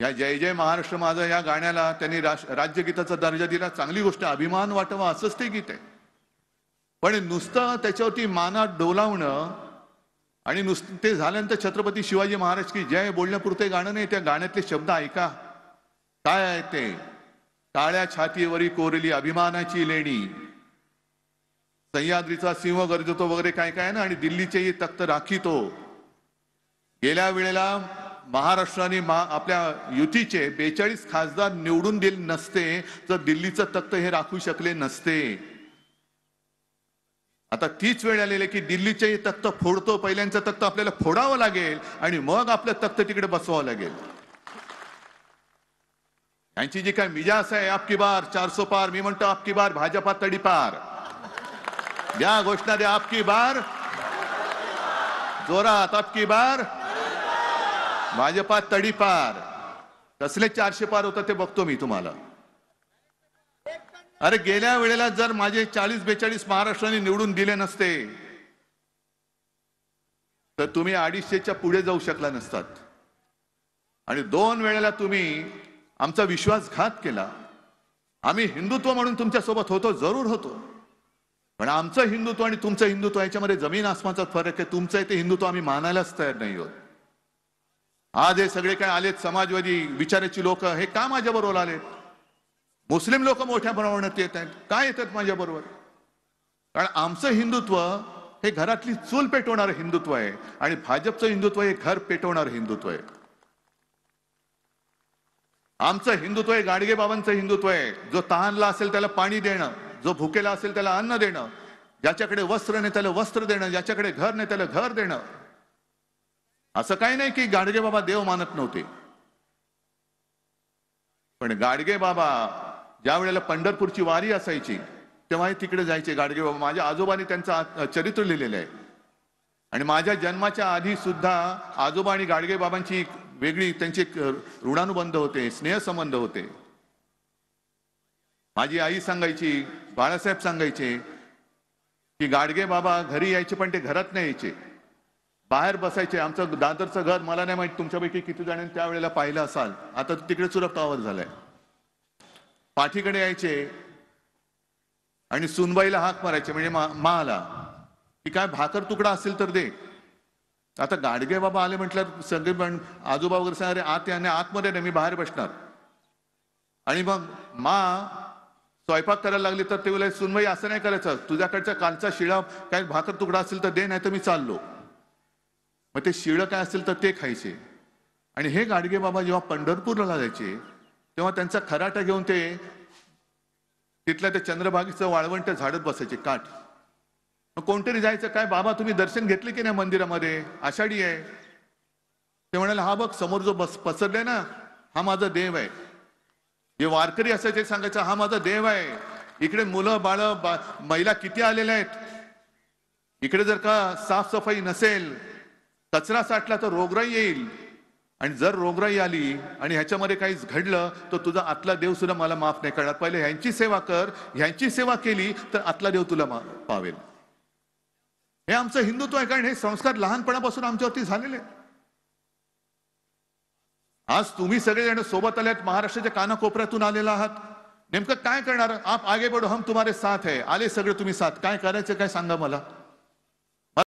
या जय जय महाराष्ट्र माझा या गाण्याला त्यांनी राज्यगीताचा दर्जा दिला, चांगली गोष्ट, अभिमान वाटावा असंच ते गीत आहे. पण नुसतं त्याच्यावरती मानात डोलावणं आणि नुसतं ते झाल्यानंतर छत्रपती शिवाजी महाराज की जय बोलण्यापुरते गाणं नाही. त्या गाण्यातले शब्द ऐका काय आहे ते. टाळ्या छातीवरी कोरली अभिमानाची लेणी, सह्याद्रीचा सिंह गरजतो वगैरे काय काय ना. आणि दिल्लीचेही तख्त राखीतो. गेल्या वेळेला महाराष्ट्राने आपल्या युतीचे 42 खासदार निवडून दिले नसते तर दिल्लीचं तख्त हे राखू शकले नसते. आता तीच वेळ आलेली की दिल्लीचेही तख्त फोडतो. पहिल्यांचं तख्त आपल्याला फोडावं लागेल आणि मग आपलं तख्त तिकडे बसवावं लागेल. यांची जी काय मिजाज आहे, आपकी बार 400 पार, मी म्हणतो आपकी बार भाजपा तडीपार. या घोषणा द्या, आपकी बार जोरात, आपकी बार भाजपा तडीपार. कसले 400 पार होतं ते बघतो मी तुम्हाला. अरे गेल्या वेळेला जर माझे 40-42 महाराष्ट्राने निवडून दिले नसते तर तुम्ही 250च्या पुढे जाऊ शकला नसतात. आणि 2 वेळेला तुम्ही आमचा विश्वासघात केला. आम्ही हिंदुत्व म्हणून तुमच्या सोबत होतो, जरूर होतो, पण आमचं हिंदुत्व आणि तुमचं हिंदुत्व याच्यामध्ये जमीन आसमानचा फरक आहे. तुमचं ते हिंदुत्व आम्ही मानायलाच तयार नाही आहोत. आज हे सगळे काय आलेत समाजवादी विचाराची लोक, हे का माझ्या बरोबर आलेत? मुस्लिम लोक मोठ्या प्रमाणात येत आहेत, काय येतात माझ्या बरोबर? कारण आमचं हिंदुत्व हे घरातली चूल पेटवणारं हिंदुत्व आहे आणि भाजपचं हिंदुत्व हे घर पेटवणारं हिंदुत्व आहे. आमचं हिंदुत्व हे गाडगे बाबांचं हिंदुत्व आहे. जो तहानला असेल त्याला पाणी देणं, जो भुकेला असेल त्याला अन्न देणं, ज्याच्याकडे वस्त्र नाही त्याला वस्त्र देणं, ज्याच्याकडे घर नाही त्याला घर देणं. असं काही नाही की गाडगे बाबा देव मानत नव्हते, पण गाडगे बाबा ज्या वेळेला पंढरपूरची वारी असायची तेव्हा तिकडे जायचे गाडगे बाबा. माझ्या आजोबांनी त्यांचं चरित्र लिहिलेलं आहे आणि माझ्या जन्माच्या आधी सुद्धा आजोबा आणि गाडगे बाबांची वेगळी त्यांचे ऋणानुबंध होते, स्नेहसंबंध होते. माझी आई सांगायची, बाळासाहेब सांगायचे की गाडगे बाबा घरी यायचे पण ते घरात नाही यायचे, बाहेर बसायचे. आमचं दादरचं घर मला नाही माहित तुमच्यापैकी किती जणांनी त्यावेळेला पाहिलं असाल, आता तिकडे सुरक्षावर झालाय. पाठीकडे यायचे आणि सुनबाईला हाक मारायचे, म्हणजे माला की काय भाकर तुकडा असेल तर दे. आता गाडगे बाबा आले म्हटलं सगळे पण आजोबा वगैरे सांगा आत याने आतमध्ये नाही, मी बाहेर बसणार. आणि मग स्वयंपाक करायला लागली तर ते बोलाय सुनबाई असं नाही करायचं, तुझ्याकडच्या कालचा शिळा काय भाकर तुकडा असेल तर दे, नाही तर मी चाललो. मग ते शिळं काय असेल तर ते खायचे. आणि हे गाडगे बाबा जेव्हा पंढरपूरला जायचे तेव्हा त्यांचा खराटा घेऊन ते तिथल्या ते चंद्रभागेचं वाळवंट झाडत बसायचे काठ. मग कोणतरी जायचं, काय बाबा तुम्ही दर्शन घेतले की नाही मंदिरामध्ये, आषाढी आहे. ते म्हणाले हा बघ समोर जो पसरले ना हा माझा देव आहे. जे वारकरी असायचे सांगायचं हा माझा देव आहे. इकडे मुलं बाळ महिला किती आलेल्या आहेत. इकडे जर का साफसफाई नसेल, कचरा साठला तर रोगराई येईल, आणि जर रोगराई आली आणि ह्याच्यामध्ये काहीच घडलं तर तुझा आतला देव सुद्धा मला माफ नाही करणार. पहिले ह्यांची सेवा कर, ह्यांची सेवा केली तर आतला देव तुला पावेल. हे आमचं हिंदुत्व आहे, कारण हे संस्कार लहानपणापासून आमच्यावरती झालेले. आज तुम्ही सगळेजण सोबत आलेत, महाराष्ट्राच्या कानाकोपऱ्यातून आलेला आहात. नेमकं काय करणार? आप आगे बढ़ो, हम तुम्हारे साथ है. आले सगळे तुम्ही साथ, काय करायचं काय सांगा मला.